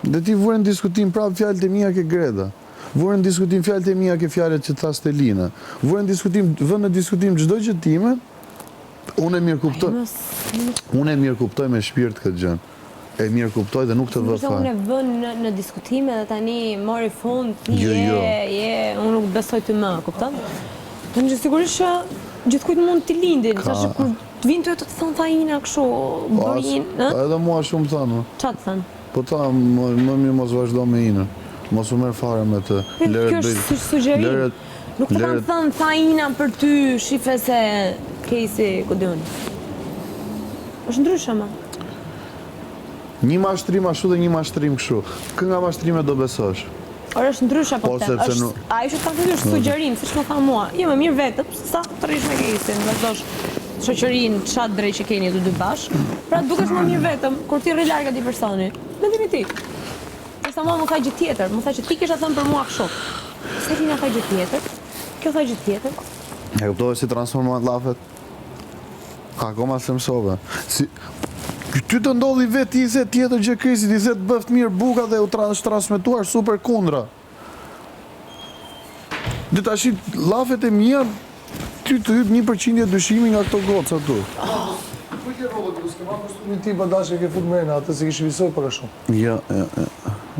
Dhe ti vërën diskutim prapë fjalët e mia ke Greta. Vërën diskutim fjalët e mia ke fjalët që tha Stelina. Vërën diskutim, vënë në diskutim çdo gjë time. Unë e mirë kuptoj. Unë e mirë kuptoj me shpirt këtë gjë. E mirë kuptoj dhe nuk të vë fare. Unë e vënë në diskutime dhe tani mori fund, Jo. unë nuk besoj të më, kupton? Të në sigurisht që gjithkujt mund t'i lindin, që kur të vinë të thonë tha ina kështu, bërin, Edhe mua shumë thanë. Qa të thënë? Po ta, më mirë mos vazhdo me ina. Mos u merr fare me të. Kjo është sugjerim. Nuk të kanë thënë tha ina për ty, shife se kejsi këdun. është ndryshe ma. Një mashtrim ashtu dhe një mashtrim kështu. Kënga mashtrime do besosh. Orë është ndryshe po të sepse a ishte të të është sugjerim, si që më tha mua. Jo me mirë vetëm, sa të rish me kejsin, vazhdosh shoqërinë qatë drejt që keni të dy bashkë. Pra dukesh më mirë vetëm, kur ti rri larg atij personi. Mendimi ti. Sa mua më tha gjë tjetër, më tha që ti kisha thënë për mua kështu. Se ti na tha gjë tjetër? Kjo tha gjë tjetër? E kuptove si transformohet llafet? Akoma se mësove. Ty të ndodhi vetë i se tjetër gjë krisit, i se të bëft mirë buka dhe u transmetuar super kundra. Dhe tash llafet e mia, ty të hyp 1% dyshimi nga këto goca tu. Po ke rrogë, du s'ke marrë kostumin ti badashe ke fut mrena, atë se kish visoj për shumë.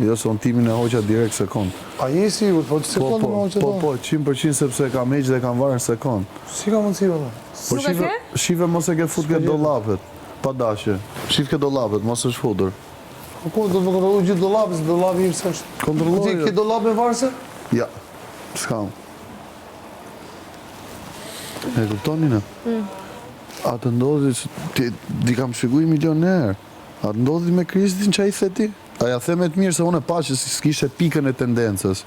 Jo, se unë timin e hoqa direkt sekund. A je sigur, po që sekundë me hoqa do? Po, 100% sepse kam heq dhe kam varë në sekund. Si ka mundësi vëllë? Po shive mos e ke fut ke dollapet, pa dashe. Shif ke dollapet, mos është futur. Po ku do të më kontrollu gjithë dollapet, se dollapi im s'është. Kontrolloj. Ti ke dollap me varse? Ja, s'kam. E kuptoni në? A të ndodhi, di kam shpjegu 1 milion herë. A të ndodhi me Kristin që a i theti? A ja the me të mirë se unë e pa që s'kishe pikën e tendencës.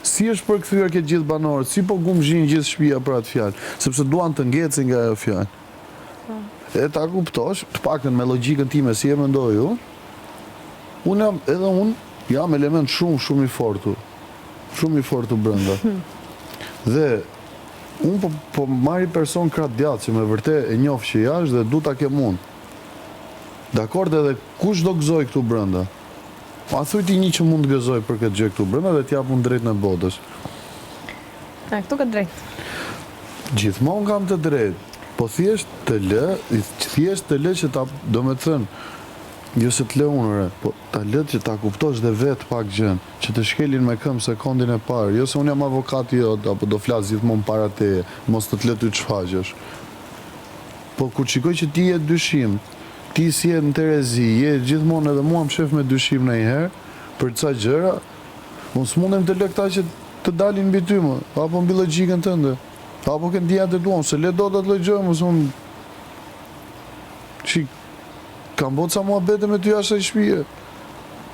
Si është përkthyer këtë gjithë banorët, si po gumzhin gjithë shtëpia për atë fjalë, sepse duan të ngecin nga ajo fjalë. E ta kuptosh, të paktën me logjikën time si e mendoj unë jam element shumë i fortë. Shumë i fortë brenda. Dhe unë po marri person krah djathtë që me vërtet e njoh që jashtë dhe du ta kem unë. Dakord, edhe kush do gëzoj këtu brenda? Ma thuj ti një që mund të gëzoj për këtë gjë këtu brenda dhe t'jap unë drejt në botës. Këtu ka drejt. Gjithmonë kam të drejt, po thjesht të lë që ta, do me thënë, jo se të lë unëre, po ta lë që ta kuptosh dhe vetë pak gjën, që të shkelin me këmbë sekondin e parë, jo se unë jam avokati jo, apo do flas gjithmonë para teje, mos të lë ty të shfaqesh. Po kur shikoj që ti je dyshim, ti si je në Terezi, je gjithmonë edhe mua më shef me dyshim ndonjëherë për ca gjëra, unë s'mundem të lë këta që të dalin mbi ty më, apo mbi logjikën tënde, apo ke ndjenjat e tua, se le do të lëgjojmë, unë çik kam bërë ca muhabete me ty jashtë shtëpie.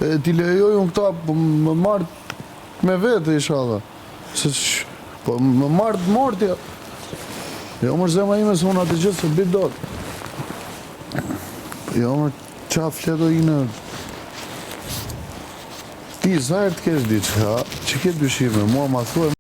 E ti lejoj unë këta, po më marr me vete inshallah. Po më marr të mortja. Jo më zema ime se unë atë gjë se bëj dot. Jo më qa fleto i në... Ti zajrë të kesh diçka, që ke dyshime, mua ma thuaj